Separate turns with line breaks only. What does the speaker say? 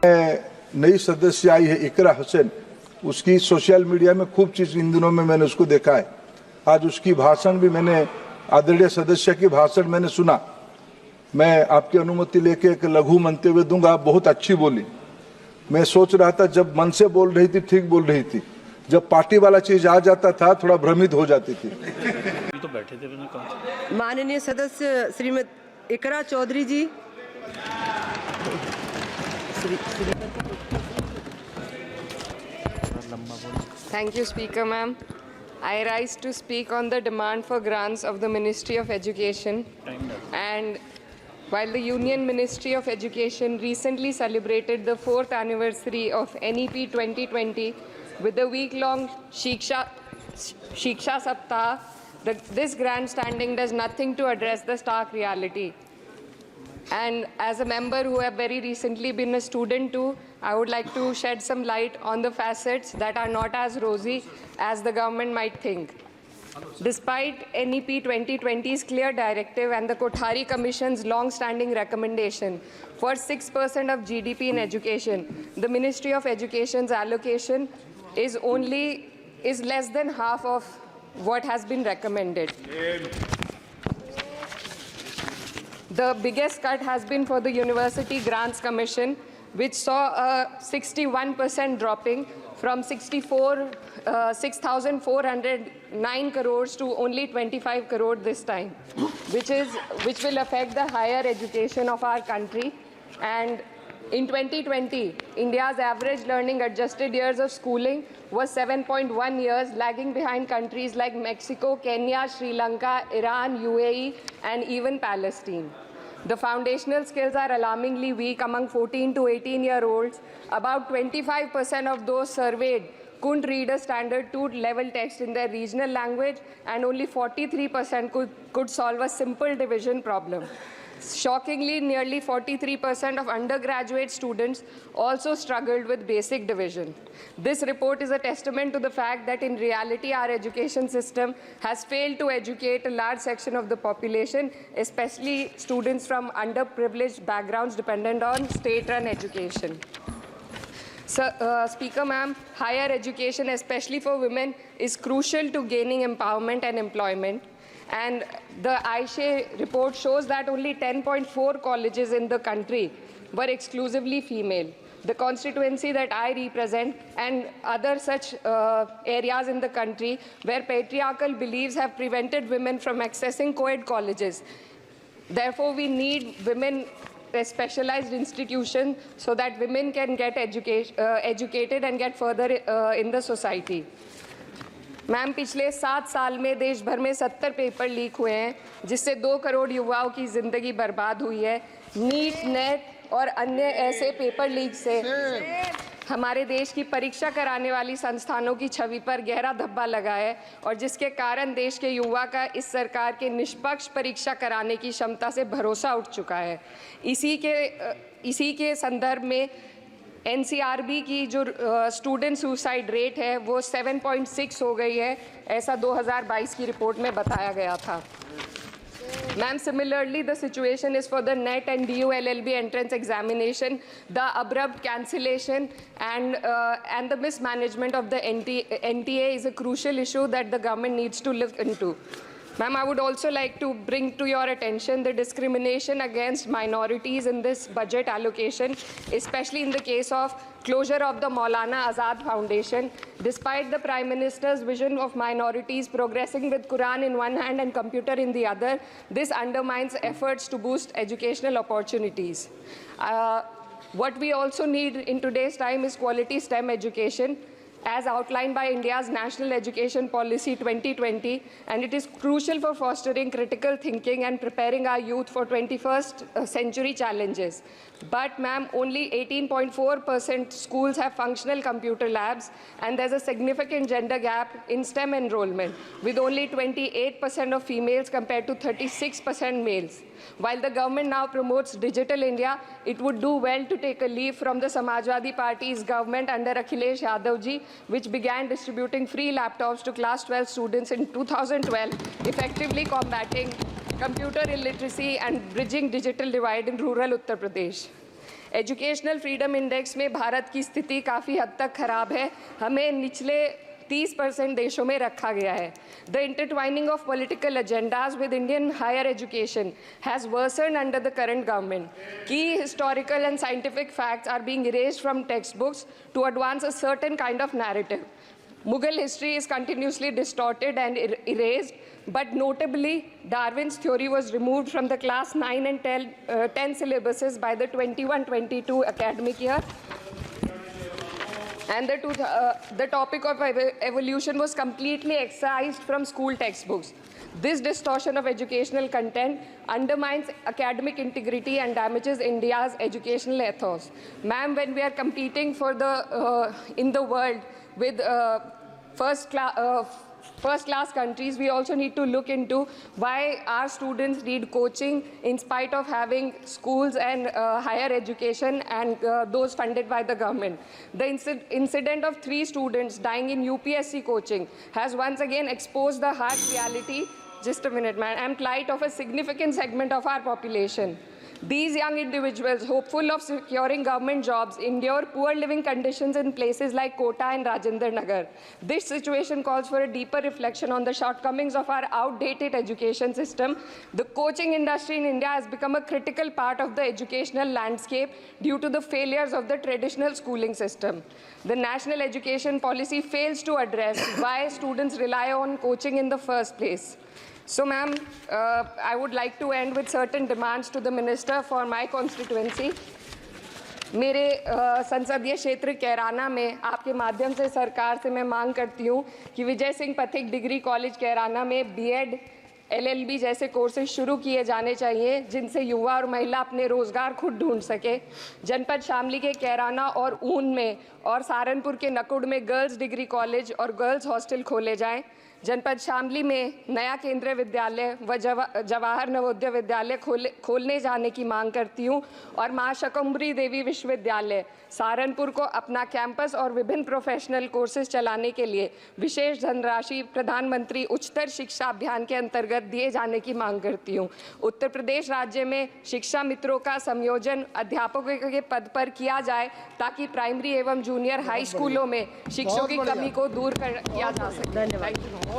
नई सदस्य आई है इकरा हुसैन, उसकी सोशल मीडिया में खूब चीज इन दिनों में मैंने उसको देखा है। आज उसकी भाषण भी मैंने, आदरणीय सदस्य की भाषण मैंने सुना। मैं आपकी अनुमति लेके एक लघु मंतव्य दूंगा। आप बहुत अच्छी बोली। मैं सोच रहा था जब मन से बोल रही थी ठीक बोल रही थी, जब पार्टी वाला चीज आ जाता था थोड़ा भ्रमित हो जाती थी।
तो बैठे थे।
माननीय सदस्य श्रीमती इकरा चौधरी जी।
Thank you, Speaker, ma'am. I rise to speak on the demand for grants of the Ministry of Education. And while the Union Ministry of Education recently celebrated the 4th anniversary of NEP 2020 with the week-long Shiksha Saptah, this grandstanding does nothing to address the stark reality. And as a member who have very recently been a student too, I would like to shed some light on the facets that are not as rosy as the government might think. Despite NEP 2020's clear directive and the Kothari Commission's long-standing recommendation for 6% of GDP in education, the Ministry of Education's allocation is less than half of what has been recommended. The biggest cut has been for the University Grants Commission, which saw a 61% dropping from 6,409 crores to only 25 crore this time, which will affect the higher education of our country. And in 2020, India's average learning adjusted years of schooling was 7.1 years, lagging behind countries like Mexico, Kenya, Sri Lanka, Iran, UAE, and even Palestine. The foundational skills are alarmingly weak among 14 to 18-year-olds. About 25% of those surveyed couldn't read a standard 2 level text in their regional language, and only 43% could solve a simple division problem. Shockingly, nearly 43% of undergraduate students also struggled with basic division. This report is a testament to the fact that in reality, our education system has failed to educate a large section of the population, especially students from underprivileged backgrounds dependent on state-run education. Speaker, ma'am, higher education, especially for women, is crucial to gaining empowerment and employment. And the AISHE report shows that only 10.4 colleges in the country were exclusively female. The constituency that I represent and other such areas in the country where patriarchal beliefs have prevented women from accessing co-ed colleges. Therefore, we need women specialized institutions so that women can get educated and get further in the society. Ma'am, पिछले 7 साल में देश भर में 70 paper leak हुए हैं, जिससे 2 करोड़ युवाओं की ज़िंदगी बर्बाद हुई है। नीट, नेट और अन्य ऐसे पेपर लीक से हमारे देश की परीक्षा कराने वाली संस्थानों की छवि पर गहरा धब्बा लगा है, और जिसके कारण देश के युवा का इस सरकार के निष्पक्ष परीक्षा कराने की क्षमता से भरोसा उठ चुका है। इसी के संदर्भ में NCRB की जो स्टूडेंट सुसाइड रेट है वो 7.6 हो गई है, ऐसा 2022 की रिपोर्ट में बताया गया था। Ma'am, similarly, the situation is for the NET and DU LLB entrance examination. The abrupt cancellation and the mismanagement of the NTA is a crucial issue that the government needs to look into. Ma'am, I would also like to bring to your attention the discrimination against minorities in this budget allocation, especially in the case of closure of the Maulana Azad Foundation. Despite the Prime Minister's vision of minorities progressing with Quran in one hand and computer in the other, this undermines efforts to boost educational opportunities. What we also need in today's time is quality STEM education, as outlined by India's National Education Policy 2020, and it is crucial for fostering critical thinking and preparing our youth for 21st century challenges. But, ma'am, only 18.4% schools have functional computer labs, and there's a significant gender gap in STEM enrollment, with only 28% of females compared to 36% males. While the government now promotes Digital India, it would do well to take a leaf from the Samajwadi Party's government under Akhilesh Yadav ji, which began distributing free laptops to class 12 students in 2012, effectively combating computer illiteracy and bridging digital divide in rural Uttar Pradesh. Educational freedom index में भारत की स्थिति काफ़ी हद तक खराब है, हमें निचले 30% देशों में रखा गया है। The intertwining of political agendas with Indian higher education has worsened under the current government. की historical and scientific facts are being erased from text books to advance a certain kind of narrative. Mughal history is continuously distorted and erased, but notably, Darwin's theory was removed from the class 9 and 10 syllabuses by the 21-22 academic year. And the topic of evolution was completely excised from school textbooks. This distortion of educational content undermines academic integrity and damages India's educational ethos. Ma'am, when we are competing for in the world with first class countries, we also need to look into why our students need coaching in spite of having schools and higher education and those funded by the government. The incident of 3 students dying in UPSC coaching has once again exposed the harsh reality, just a minute man, and plight of a significant segment of our population. These young individuals, hopeful of securing government jobs, endure poor living conditions in places like Kota and Rajendra Nagar. This situation calls for a deeper reflection on the shortcomings of our outdated education system. The coaching industry in India has become a critical part of the educational landscape due to the failures of the traditional schooling system. The national education policy fails to address why students rely on coaching in the first place. So, ma'am, I would like to end with certain demands to the minister for my constituency. मेरे संसदीय क्षेत्र कैराना में आपके माध्यम से सरकार से मैं मांग करती हूँ कि विजय सिंह पथिक डिग्री कॉलेज कैराना में बीएड, LLB जैसे कोर्सेज शुरू किए जाने चाहिए, जिनसे युवा और महिला अपने रोजगार खुद ढूंढ सके। जनपद शामली के कैराना और ऊन में और सहारनपुर के नकुड़ में गर्ल्स डिग्री कॉलेज और गर्ल्स हॉस्टल खोले जाएं। जनपद शामली में नया केंद्रीय विद्यालय व जवाहर नवोदय विद्यालय खोलने जाने की मांग करती हूँ और माँ शकंभरी देवी विश्वविद्यालय सहारनपुर को अपना कैंपस और विभिन्न प्रोफेशनल कोर्सेज चलाने के लिए विशेष धनराशि प्रधानमंत्री उच्चतर शिक्षा अभियान के अंतर्गत दिए जाने की मांग करती हूँ। उत्तर प्रदेश राज्य में शिक्षा मित्रों का संयोजन अध्यापकों के पद पर किया जाए ताकि प्राइमरी एवं जूनियर हाई स्कूलों में शिक्षकों की कमी को दूर किया जा सके।
धन्यवाद।